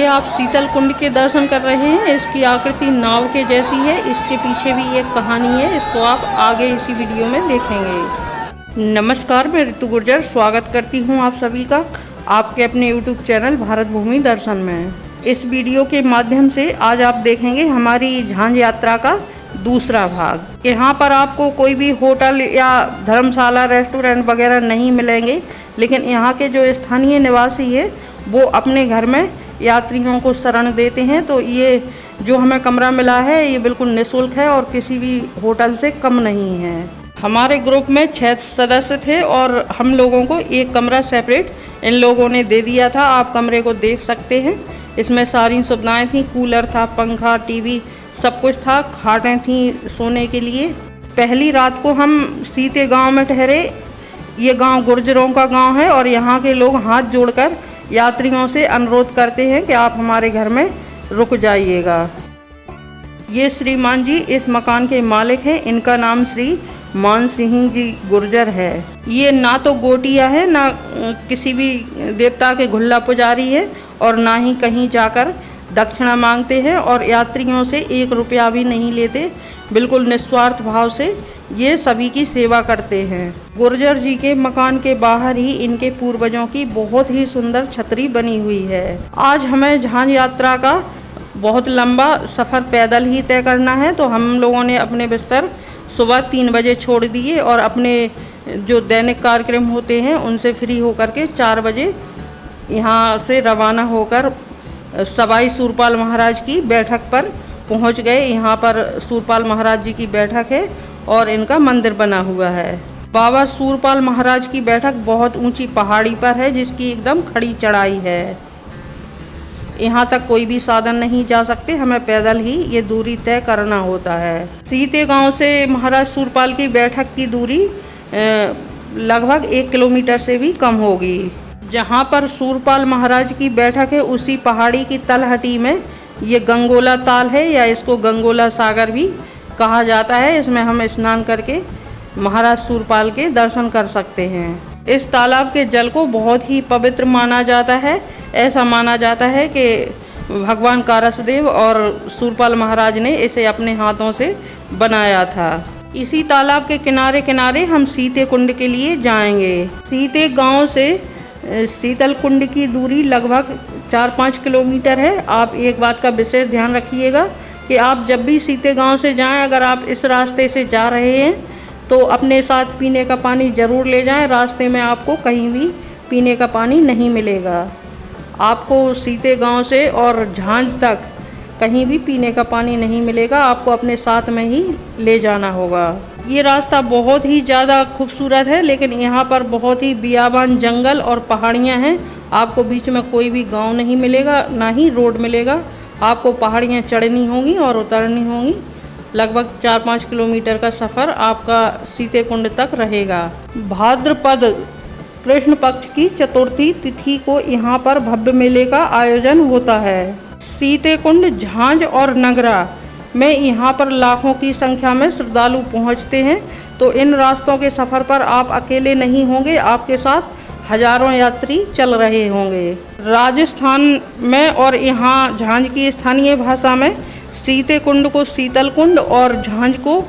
ये आप शीतल कुंड के दर्शन कर रहे हैं। इसकी आकृति नाव के जैसी है। इसके पीछे भी एक कहानी है, इसको आप आगे इसी वीडियो में देखेंगे। नमस्कार, मैं ऋतु गुर्जर स्वागत करती हूँ आप सभी का आपके अपने YouTube चैनल भारत भूमि दर्शन में। इस वीडियो के माध्यम से आज आप देखेंगे हमारी झांझ यात्रा का दूसरा भाग। यहाँ पर आपको कोई भी होटल या धर्मशाला, रेस्टोरेंट वगैरह नहीं मिलेंगे, लेकिन यहाँ के जो स्थानीय निवासी है वो अपने घर में यात्रियों को शरण देते हैं। तो ये जो हमें कमरा मिला है ये बिल्कुल निःशुल्क है और किसी भी होटल से कम नहीं है। हमारे ग्रुप में 6 सदस्य थे और हम लोगों को एक कमरा सेपरेट इन लोगों ने दे दिया था। आप कमरे को देख सकते हैं, इसमें सारी सुविधाएं थी, कूलर था, पंखा, टीवी, सब कुछ था, खाटें थी सोने के लिए। पहली रात को हम सीते गांव में ठहरे। ये गांव गुर्जरों का गांव है और यहाँ के लोग हाथ जोड़कर यात्रियों से अनुरोध करते हैं कि आप हमारे घर में रुक जाइएगा। ये श्रीमान जी इस मकान के मालिक हैं। इनका नाम श्री मान सिंह जी गुर्जर है। ये ना तो गोटिया है, ना किसी भी देवता के घुल्ला पुजारी है और ना ही कहीं जाकर दक्षिणा मांगते हैं और यात्रियों से 1 रुपया भी नहीं लेते। बिल्कुल निस्वार्थ भाव से ये सभी की सेवा करते हैं। गुर्जर जी के मकान के बाहर ही इनके पूर्वजों की बहुत ही सुंदर छतरी बनी हुई है। आज हमें झांझ यात्रा का बहुत लंबा सफ़र पैदल ही तय करना है, तो हम लोगों ने अपने बिस्तर सुबह 3 बजे छोड़ दिए और अपने जो दैनिक कार्यक्रम होते हैं उनसे फ्री होकर के 4 बजे यहाँ से रवाना होकर सवाई सूरपाल महाराज की बैठक पर पहुँच गए। यहाँ पर सूरपाल महाराज जी की बैठक है और इनका मंदिर बना हुआ है। बाबा सूरपाल महाराज की बैठक बहुत ऊंची पहाड़ी पर है, जिसकी एकदम खड़ी चढ़ाई है। यहाँ तक कोई भी साधन नहीं जा सकते, हमें पैदल ही ये दूरी तय करना होता है। सीते गांव से महाराज सूरपाल की बैठक की दूरी लगभग 1 किलोमीटर से भी कम होगी। जहाँ पर सूरपाल महाराज की बैठक है उसी पहाड़ी की तलहटी में ये गंगोला ताल है, या इसको गंगोला सागर भी कहा जाता है। इसमें हम स्नान करके महाराज सूरपाल के दर्शन कर सकते हैं। इस तालाब के जल को बहुत ही पवित्र माना जाता है। ऐसा माना जाता है कि भगवान कारसदेव और सूरपाल महाराज ने इसे अपने हाथों से बनाया था। इसी तालाब के किनारे किनारे हम सीते कुंड के लिए जाएंगे। सीते गांव से शीतल कुंड की दूरी लगभग 4-5 किलोमीटर है। आप एक बात का विशेष ध्यान रखिएगा कि आप जब भी सीते गांव से जाएं, अगर आप इस रास्ते से जा रहे हैं तो अपने साथ पीने का पानी ज़रूर ले जाएं। रास्ते में आपको कहीं भी पीने का पानी नहीं मिलेगा। आपको सीते गांव से और झांझ तक कहीं भी पीने का पानी नहीं मिलेगा, आपको अपने साथ में ही ले जाना होगा। ये रास्ता बहुत ही ज़्यादा खूबसूरत है, लेकिन यहाँ पर बहुत ही बियाबान जंगल और पहाड़ियाँ हैं। आपको बीच में कोई भी गांव नहीं मिलेगा, ना ही रोड मिलेगा। आपको पहाड़ियाँ चढ़नी होंगी और उतरनी होंगी। लगभग 4-5 किलोमीटर का सफ़र आपका सीते कुंड तक रहेगा। भाद्रपद कृष्ण पक्ष की चतुर्थी तिथि को यहाँ पर भव्य मेले का आयोजन होता है। सीते कुंड, झांझ और नगरा में यहाँ पर लाखों की संख्या में श्रद्धालु पहुँचते हैं। तो इन रास्तों के सफ़र पर आप अकेले नहीं होंगे, आपके साथ हजारों यात्री चल रहे होंगे। राजस्थान में और यहाँ झांझ की स्थानीय भाषा में सीते कुंड को शीतल कुंड और झांझ को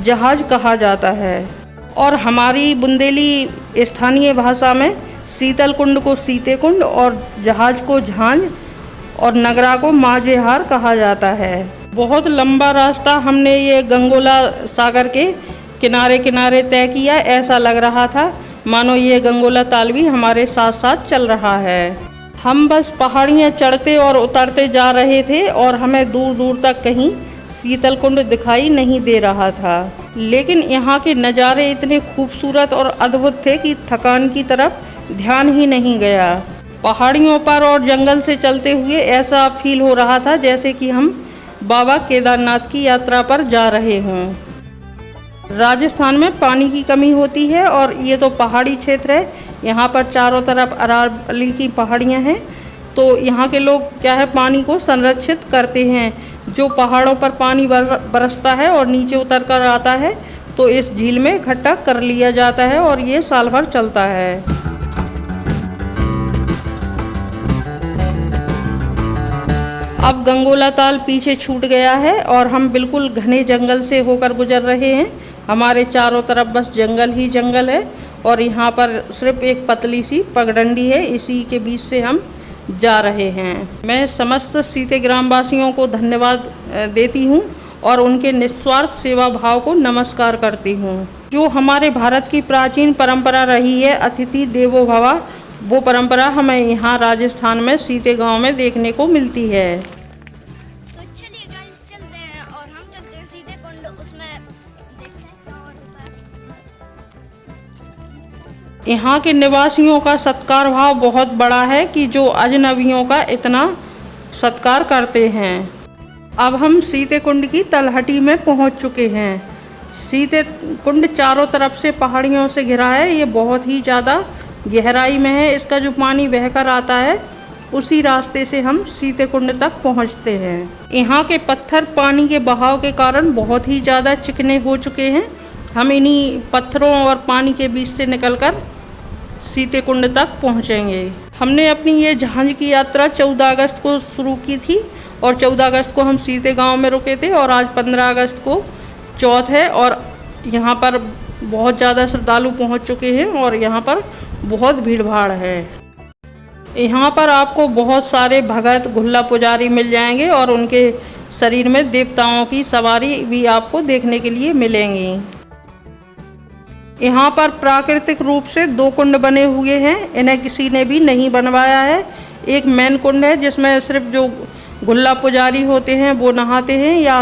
जहाज कहा जाता है, और हमारी बुंदेली स्थानीय भाषा में शीतल कुंड को सीते कुंड और जहाज को झांझ और नगरा को माझेहार कहा जाता है। बहुत लंबा रास्ता हमने ये गंगोला सागर के किनारे किनारे तय किया। ऐसा लग रहा था मानो ये गंगोला ताल भी हमारे साथ साथ चल रहा है। हम बस पहाड़ियाँ चढ़ते और उतरते जा रहे थे और हमें दूर दूर तक कहीं शीतल कुंड दिखाई नहीं दे रहा था, लेकिन यहाँ के नज़ारे इतने खूबसूरत और अद्भुत थे कि थकान की तरफ ध्यान ही नहीं गया। पहाड़ियों पर और जंगल से चलते हुए ऐसा फील हो रहा था जैसे कि हम बाबा केदारनाथ की यात्रा पर जा रहे हों। राजस्थान में पानी की कमी होती है और ये तो पहाड़ी क्षेत्र है। यहाँ पर चारों तरफ अरावली की पहाड़ियाँ हैं, तो यहाँ के लोग क्या है, पानी को संरक्षित करते हैं। जो पहाड़ों पर पानी बरसता है और नीचे उतर कर आता है तो इस झील में इकट्ठा कर लिया जाता है और ये साल भर चलता है। अब गंगोला ताल पीछे छूट गया है और हम बिल्कुल घने जंगल से होकर गुजर रहे हैं। हमारे चारों तरफ बस जंगल ही जंगल है और यहाँ पर सिर्फ एक पतली सी पगडंडी है, इसी के बीच से हम जा रहे हैं। मैं समस्त सीते ग्रामवासियों को धन्यवाद देती हूँ और उनके निस्वार्थ सेवा भाव को नमस्कार करती हूँ। जो हमारे भारत की प्राचीन परंपरा रही है अतिथि देवो भव, वो परंपरा हमें यहाँ राजस्थान में सीते गांव में देखने को मिलती है। तो चलिए गाइस चलते हैं और हम चलते हैं सीते कुंड, उसमें देखते हैं क्या होता है। यहाँ के निवासियों का सत्कार भाव बहुत बड़ा है कि जो अजनबियों का इतना सत्कार करते हैं। अब हम सीते कुंड की तलहटी में पहुँच चुके हैं। सीते कुंड चारों तरफ से पहाड़ियों से घिरा है। ये बहुत ही ज़्यादा गहराई में है। इसका जो पानी बहकर आता है उसी रास्ते से हम सीते कुंड तक पहुंचते हैं। यहाँ के पत्थर पानी के बहाव के कारण बहुत ही ज़्यादा चिकने हो चुके हैं। हम इन्हीं पत्थरों और पानी के बीच से निकलकर सीते कुंड तक पहुँचेंगे। हमने अपनी ये जहाज की यात्रा 14 अगस्त को शुरू की थी और 14 अगस्त को हम सीते गांव में रुके थे और आज 15 अगस्त को चौथ है और यहाँ पर बहुत ज़्यादा श्रद्धालु पहुँच चुके हैं और यहाँ पर बहुत भीड़ भाड़ है। यहाँ पर आपको बहुत सारे भगत गुल्ला पुजारी मिल जाएंगे और उनके शरीर में देवताओं की सवारी भी आपको देखने के लिए मिलेंगी। यहाँ पर प्राकृतिक रूप से 2 कुंड बने हुए हैं, इन्हें किसी ने भी नहीं बनवाया है। एक मेन कुंड है जिसमें सिर्फ जो गुल्ला पुजारी होते हैं वो नहाते हैं या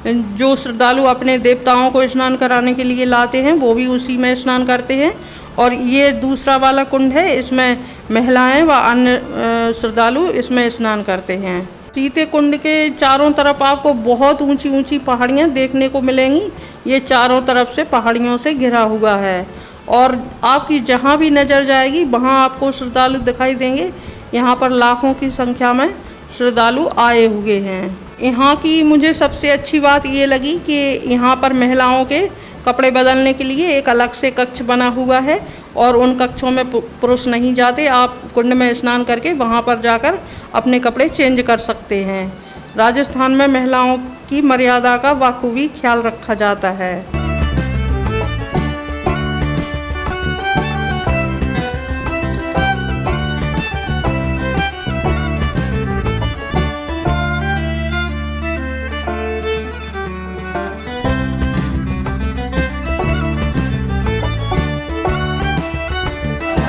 जो श्रद्धालु अपने देवताओं को स्नान कराने के लिए लाते हैं वो भी उसी में स्नान करते हैं। और ये दूसरा वाला कुंड है, इसमें महिलाएं व अन्य श्रद्धालु इसमें स्नान करते हैं। सीते कुंड के चारों तरफ आपको बहुत ऊंची ऊंची पहाड़ियां देखने को मिलेंगी। ये चारों तरफ से पहाड़ियों से घिरा हुआ है और आपकी जहां भी नज़र जाएगी वहां आपको श्रद्धालु दिखाई देंगे। यहाँ पर लाखों की संख्या में श्रद्धालु आए हुए हैं। यहाँ की मुझे सबसे अच्छी बात ये लगी कि यहाँ पर महिलाओं के कपड़े बदलने के लिए एक अलग से कक्ष बना हुआ है और उन कक्षों में पुरुष नहीं जाते। आप कुंड में स्नान करके वहाँ पर जाकर अपने कपड़े चेंज कर सकते हैं। राजस्थान में महिलाओं की मर्यादा का बखूबी ख्याल रखा जाता है।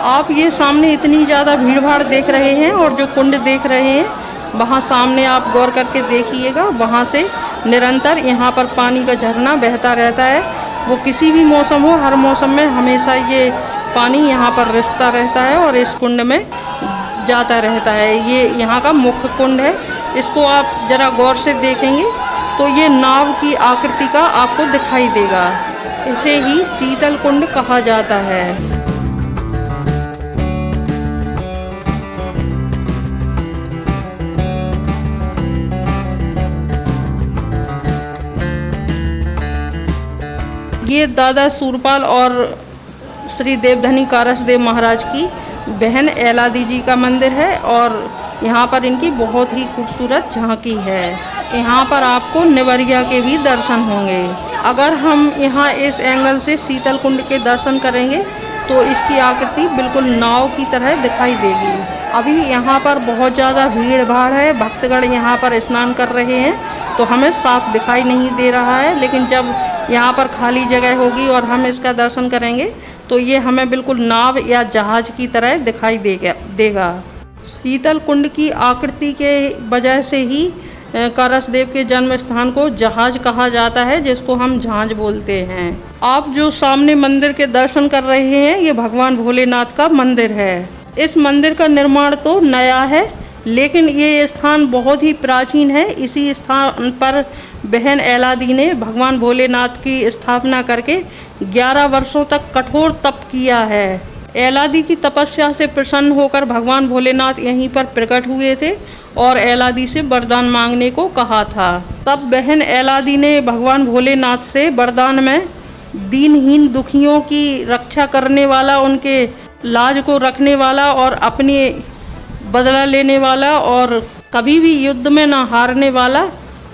आप ये सामने इतनी ज़्यादा भीड़ भाड़ देख रहे हैं और जो कुंड देख रहे हैं वहाँ सामने आप गौर करके देखिएगा, वहाँ से निरंतर यहाँ पर पानी का झरना बहता रहता है। वो किसी भी मौसम हो, हर मौसम में हमेशा ये पानी यहाँ पर रिसता रहता है और इस कुंड में जाता रहता है। ये यहाँ का मुख्य कुंड है। इसको आप ज़रा गौर से देखेंगे तो ये नाव की आकृति का आपको दिखाई देगा। इसे ही शीतल कुंड कहा जाता है। ये दादा सूरपाल और श्री देवधनी कारसदेव महाराज की बहन एलादी जी का मंदिर है और यहाँ पर इनकी बहुत ही खूबसूरत झांकी है। यहाँ पर आपको निवरिया के भी दर्शन होंगे। अगर हम यहाँ इस एंगल से शीतल कुंड के दर्शन करेंगे तो इसकी आकृति बिल्कुल नाव की तरह दिखाई देगी। अभी यहाँ पर बहुत ज़्यादा भीड़ भाड़ है, भक्तगण यहाँ पर स्नान कर रहे हैं तो हमें साफ दिखाई नहीं दे रहा है, लेकिन जब यहाँ पर खाली जगह होगी और हम इसका दर्शन करेंगे तो ये हमें बिल्कुल नाव या जहाज की तरह दिखाई देगा। शीतल कुंड की आकृति के वजह से ही कारसदेव के जन्म स्थान को जहाज कहा जाता है, जिसको हम झांझ बोलते हैं। आप जो सामने मंदिर के दर्शन कर रहे हैं ये भगवान भोलेनाथ का मंदिर है। इस मंदिर का निर्माण तो नया है लेकिन ये स्थान बहुत ही प्राचीन है। इसी स्थान पर बहन एलादी ने भगवान भोलेनाथ की स्थापना करके 11 वर्षों तक कठोर तप किया है। एलादी की तपस्या से प्रसन्न होकर भगवान भोलेनाथ यहीं पर प्रकट हुए थे और एलादी से वरदान मांगने को कहा था। तब बहन एलादी ने भगवान भोलेनाथ से वरदान में दीनहीन दुखियों की रक्षा करने वाला, उनके लाज को रखने वाला और अपने बदला लेने वाला और कभी भी युद्ध में न हारने वाला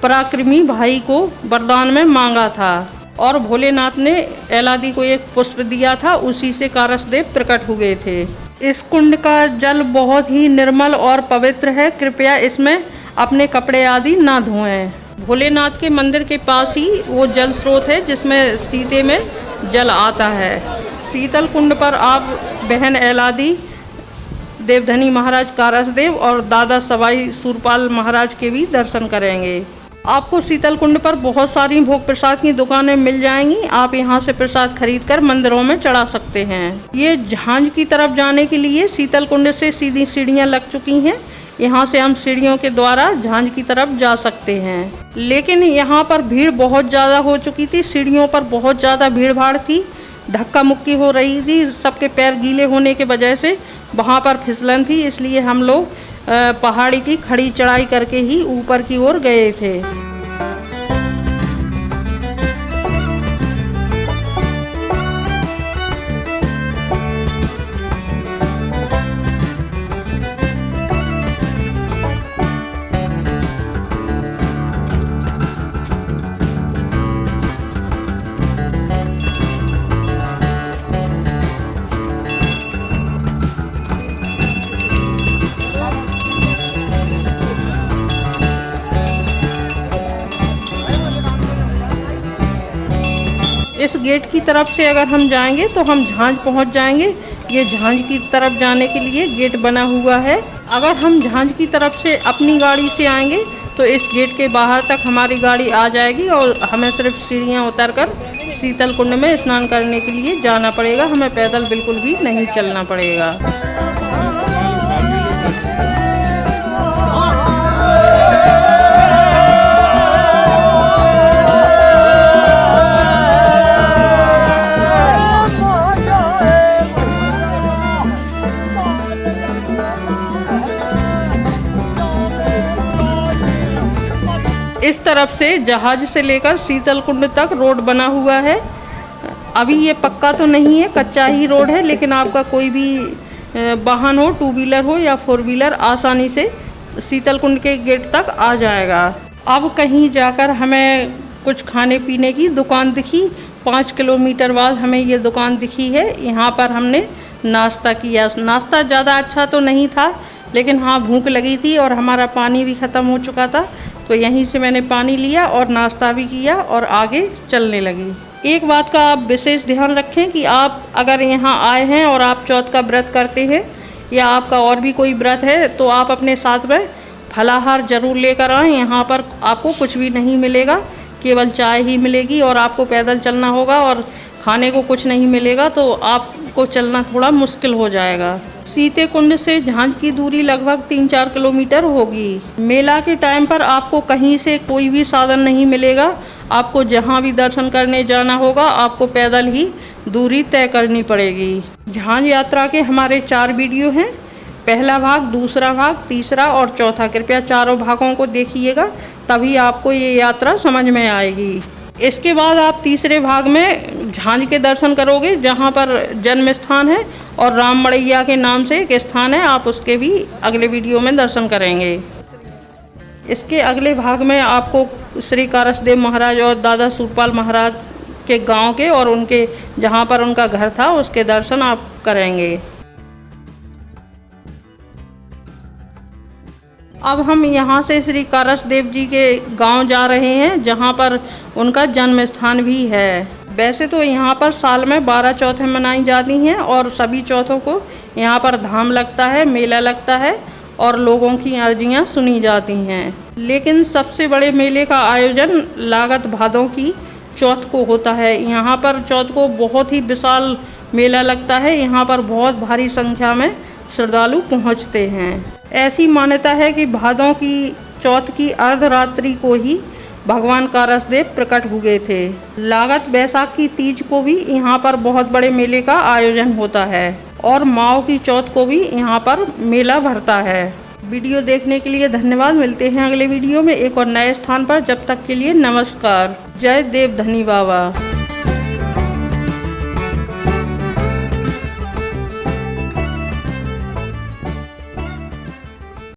पराक्रमी भाई को वरदान में मांगा था और भोलेनाथ ने एलादी को एक पुष्प दिया था, उसी से कारसदेव प्रकट हुए थे। इस कुंड का जल बहुत ही निर्मल और पवित्र है, कृपया इसमें अपने कपड़े आदि ना धोएं। भोलेनाथ के मंदिर के पास ही वो जल स्रोत है जिसमें सीते में जल आता है। शीतल कुंड पर आप बहन एलादी, देवधनी महाराज कारसदेव और दादा सवाई सूरपाल महाराज के भी दर्शन करेंगे। आपको शीतल कुंड पर बहुत सारी भोग प्रसाद की दुकानें मिल जाएंगी, आप यहां से प्रसाद खरीदकर मंदिरों में चढ़ा सकते हैं। ये झांझ की तरफ जाने के लिए शीतल कुंड से सीधी सीढ़ियां लग चुकी हैं, यहाँ से हम सीढ़ियों के द्वारा झांझ की तरफ जा सकते हैं। लेकिन यहाँ पर भीड़ बहुत ज़्यादा हो चुकी थी, सीढ़ियों पर बहुत ज़्यादा भीड़ भाड़ थी, धक्का मुक्की हो रही थी, सबके पैर गीले होने के वजह से वहाँ पर फिसलन थी, इसलिए हम लोग पहाड़ी की खड़ी चढ़ाई करके ही ऊपर की ओर गए थे। इस गेट की तरफ से अगर हम जाएंगे तो हम झांझ पहुंच जाएंगे। ये झांझ की तरफ जाने के लिए गेट बना हुआ है। अगर हम झांझ की तरफ से अपनी गाड़ी से आएंगे तो इस गेट के बाहर तक हमारी गाड़ी आ जाएगी और हमें सिर्फ सीढ़ियां उतरकर शीतल कुंड में स्नान करने के लिए जाना पड़ेगा। हमें पैदल बिल्कुल भी नहीं चलना पड़ेगा। इस तरफ से जहाज से लेकर शीतल कुंड तक रोड बना हुआ है। अभी ये पक्का तो नहीं है, कच्चा ही रोड है, लेकिन आपका कोई भी वाहन हो, टू व्हीलर हो या फोर व्हीलर, आसानी से शीतल कुंड के गेट तक आ जाएगा। अब कहीं जाकर हमें कुछ खाने पीने की दुकान दिखी, 5 किलोमीटर बाद हमें ये दुकान दिखी है। यहाँ पर हमने नाश्ता किया। नाश्ता ज़्यादा अच्छा तो नहीं था, लेकिन हाँ भूख लगी थी और हमारा पानी भी ख़त्म हो चुका था, तो यहीं से मैंने पानी लिया और नाश्ता भी किया और आगे चलने लगी। एक बात का आप विशेष ध्यान रखें कि आप अगर यहाँ आए हैं और आप चौथ का व्रत करते हैं या आपका और भी कोई व्रत है तो आप अपने साथ में फलाहार ज़रूर लेकर आएँ। यहाँ पर आपको कुछ भी नहीं मिलेगा, केवल चाय ही मिलेगी और आपको पैदल चलना होगा और खाने को कुछ नहीं मिलेगा, तो आपको चलना थोड़ा मुश्किल हो जाएगा। सीते कुंड से झांझ की दूरी लगभग 3-4 किलोमीटर होगी। मेला के टाइम पर आपको कहीं से कोई भी साधन नहीं मिलेगा, आपको जहां भी दर्शन करने जाना होगा आपको पैदल ही दूरी तय करनी पड़ेगी। झांझ यात्रा के हमारे 4 वीडियो हैं, पहला भाग, दूसरा भाग, तीसरा और चौथा। कृपया चारों भागों को देखिएगा, तभी आपको ये यात्रा समझ में आएगी। इसके बाद आप तीसरे भाग में झांझ के दर्शन करोगे, जहाँ पर जन्म स्थान है और राम मड़ैया के नाम से एक स्थान है, आप उसके भी अगले वीडियो में दर्शन करेंगे। इसके अगले भाग में आपको श्री कारसदेव महाराज और दादा सूरपाल महाराज के गांव के और उनके जहाँ पर उनका घर था उसके दर्शन आप करेंगे। अब हम यहाँ से श्री कारसदेव जी के गांव जा रहे हैं, जहाँ पर उनका जन्म स्थान भी है। वैसे तो यहाँ पर साल में 12 चौथें मनाई जाती हैं और सभी चौथों को यहाँ पर धाम लगता है, मेला लगता है और लोगों की अर्जियाँ सुनी जाती हैं। लेकिन सबसे बड़े मेले का आयोजन लागत भादों की चौथ को होता है। यहाँ पर चौथ को बहुत ही विशाल मेला लगता है, यहाँ पर बहुत भारी संख्या में श्रद्धालु पहुँचते हैं। ऐसी मान्यता है कि भादों की चौथ की अर्धरात्रि को ही भगवान कारसदेव प्रकट हुए थे। लागत बैसाख की तीज को भी यहाँ पर बहुत बड़े मेले का आयोजन होता है और माओ की चौथ को भी यहाँ पर मेला भरता है। वीडियो देखने के लिए धन्यवाद। मिलते हैं अगले वीडियो में एक और नए स्थान पर। जब तक के लिए नमस्कार। जय देवधनी बाबा।